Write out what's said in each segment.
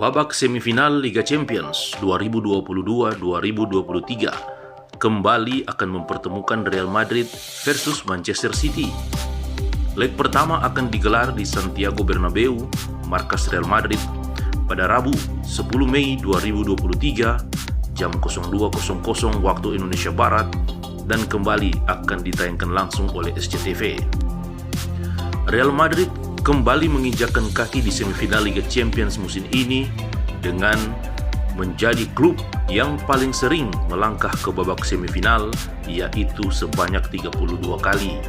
Babak semifinal Liga Champions 2022-2023 kembali akan mempertemukan Real Madrid versus Manchester City. Leg pertama akan digelar di Santiago Bernabeu, markas Real Madrid, pada Rabu 10 Mei 2023 jam 02.00 waktu Indonesia Barat dan kembali akan ditayangkan langsung oleh SCTV. Real Madrid kembali menginjakkan kaki di semifinal Liga Champions musim ini dengan menjadi klub yang paling sering melangkah ke babak semifinal, yaitu sebanyak 32 kali.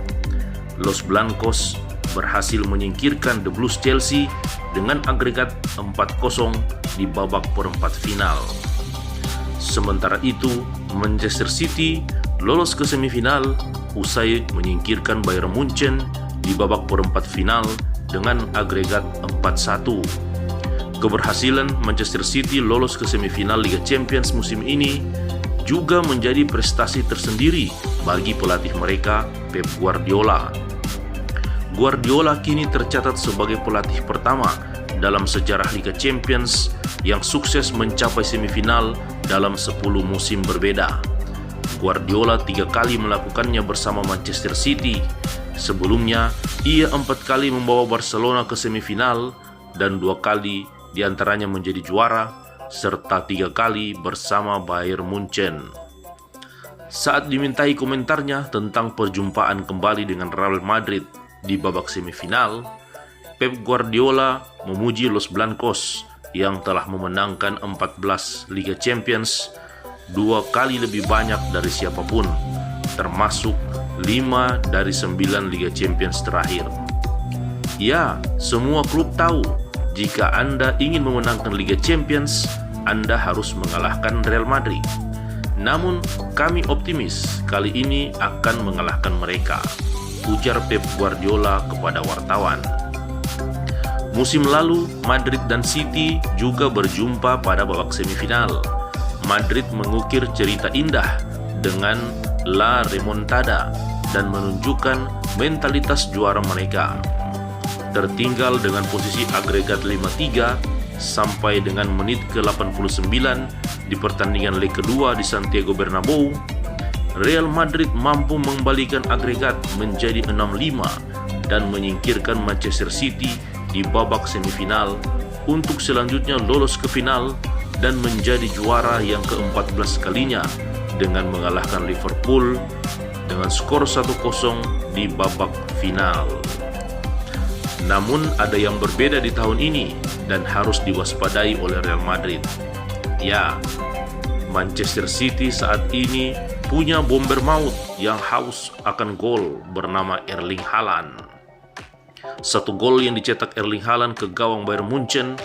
Los Blancos berhasil menyingkirkan The Blues Chelsea dengan agregat 4-0 di babak perempat final. Sementara itu, Manchester City lolos ke semifinal usai menyingkirkan Bayern Munchen di babak perempat final dengan agregat 4-1. Keberhasilan Manchester City lolos ke semifinal Liga Champions musim ini juga menjadi prestasi tersendiri bagi pelatih mereka, Pep Guardiola. Guardiola kini tercatat sebagai pelatih pertama dalam sejarah Liga Champions yang sukses mencapai semifinal dalam 10 musim berbeda. Guardiola 3 kali melakukannya bersama Manchester City. Sebelumnya, ia 4 kali membawa Barcelona ke semifinal dan 2 kali diantaranya menjadi juara, serta 3 kali bersama Bayern Munchen. Saat dimintai komentarnya tentang perjumpaan kembali dengan Real Madrid di babak semifinal, Pep Guardiola memuji Los Blancos yang telah memenangkan 14 Liga Champions, 2 kali lebih banyak dari siapapun, termasuk 5 dari 9 Liga Champions terakhir. Ya, semua klub tahu jika Anda ingin memenangkan Liga Champions, Anda harus mengalahkan Real Madrid. Namun, kami optimis kali ini akan mengalahkan mereka, ujar Pep Guardiola kepada wartawan. Musim lalu, Madrid dan City juga berjumpa pada babak semifinal. Madrid mengukir cerita indah dengan La Remontada dan menunjukkan mentalitas juara mereka. Tertinggal dengan posisi agregat 5-3 sampai dengan menit ke-89 di pertandingan leg kedua di Santiago Bernabeu, Real Madrid mampu mengembalikan agregat menjadi 6-5 dan menyingkirkan Manchester City di babak semifinal untuk selanjutnya lolos ke final dan menjadi juara yang ke-14 kalinya dengan mengalahkan Liverpool dengan skor 1-0 di babak final. Namun ada yang berbeda di tahun ini dan harus diwaspadai oleh Real Madrid. Ya, Manchester City saat ini punya bomber maut yang haus akan gol bernama Erling Haaland. 1 gol yang dicetak Erling Haaland ke gawang Bayern Munchen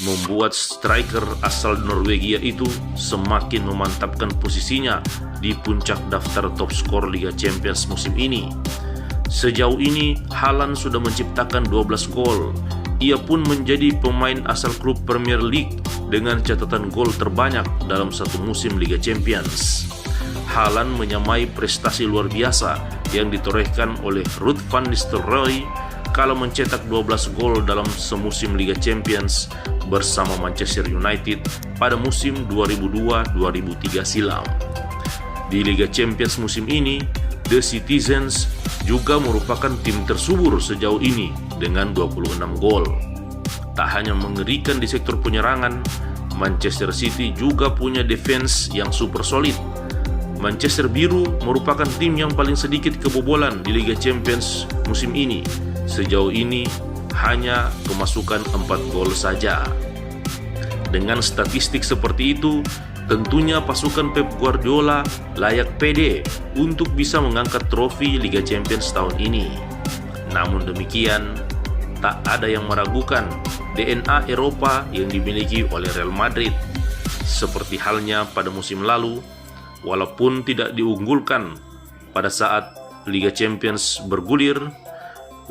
membuat striker asal Norwegia itu semakin memantapkan posisinya di puncak daftar top skor Liga Champions musim ini. Sejauh ini, Haaland sudah menciptakan 12 gol. Ia pun menjadi pemain asal klub Premier League dengan catatan gol terbanyak dalam satu musim Liga Champions. Haaland menyamai prestasi luar biasa yang ditorehkan oleh Ruud van Nistelrooy kalau mencetak 12 gol dalam semusim Liga Champions bersama Manchester United pada musim 2002-2003 silam. Di Liga Champions musim ini, The Citizens juga merupakan tim tersubur sejauh ini dengan 26 gol. Tak hanya mengerikan di sektor penyerangan, Manchester City juga punya defense yang super solid. Manchester Biru merupakan tim yang paling sedikit kebobolan di Liga Champions musim ini. Sejauh ini hanya kemasukan 4 gol saja. Dengan statistik seperti itu, tentunya pasukan Pep Guardiola layak pede untuk bisa mengangkat trofi Liga Champions tahun ini. Namun demikian, tak ada yang meragukan DNA Eropa yang dimiliki oleh Real Madrid. Seperti halnya pada musim lalu, walaupun tidak diunggulkan pada saat Liga Champions bergulir,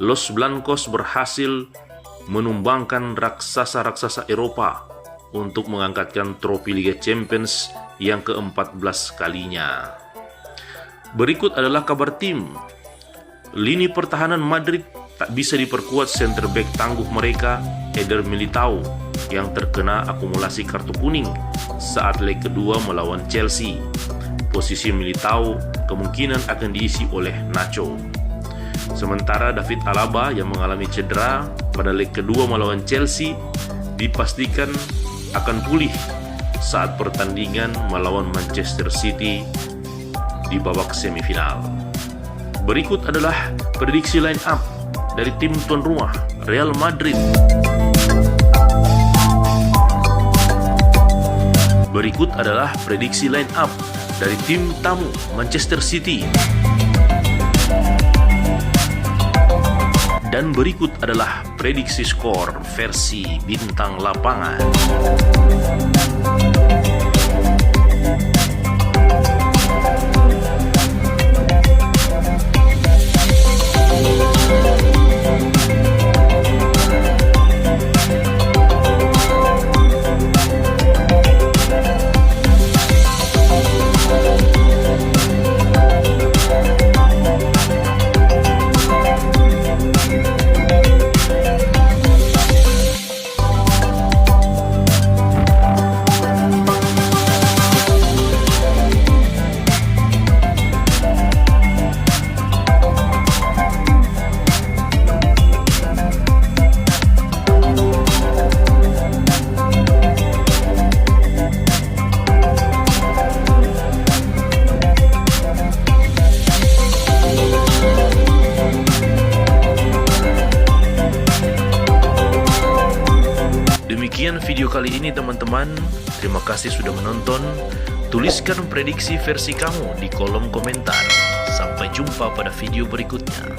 Los Blancos berhasil menumbangkan raksasa-raksasa Eropa untuk mengangkatkan trofi Liga Champions yang ke-14 kalinya. Berikut adalah kabar tim. Lini pertahanan Madrid tak bisa diperkuat center back tangguh mereka, Eder Militao, yang terkena akumulasi kartu kuning saat leg kedua melawan Chelsea. Posisi Militao kemungkinan akan diisi oleh Nacho. Sementara David Alaba yang mengalami cedera pada leg kedua melawan Chelsea dipastikan akan pulih saat pertandingan melawan Manchester City di babak semifinal. Berikut adalah prediksi line up dari tim tuan rumah Real Madrid. Berikut adalah prediksi line up dari tim tamu Manchester City. Dan berikut adalah prediksi skor versi bintang lapangan. Demikian video kali ini teman-teman. Terima kasih sudah menonton. Tuliskan prediksi versi kamu di kolom komentar. Sampai jumpa pada video berikutnya.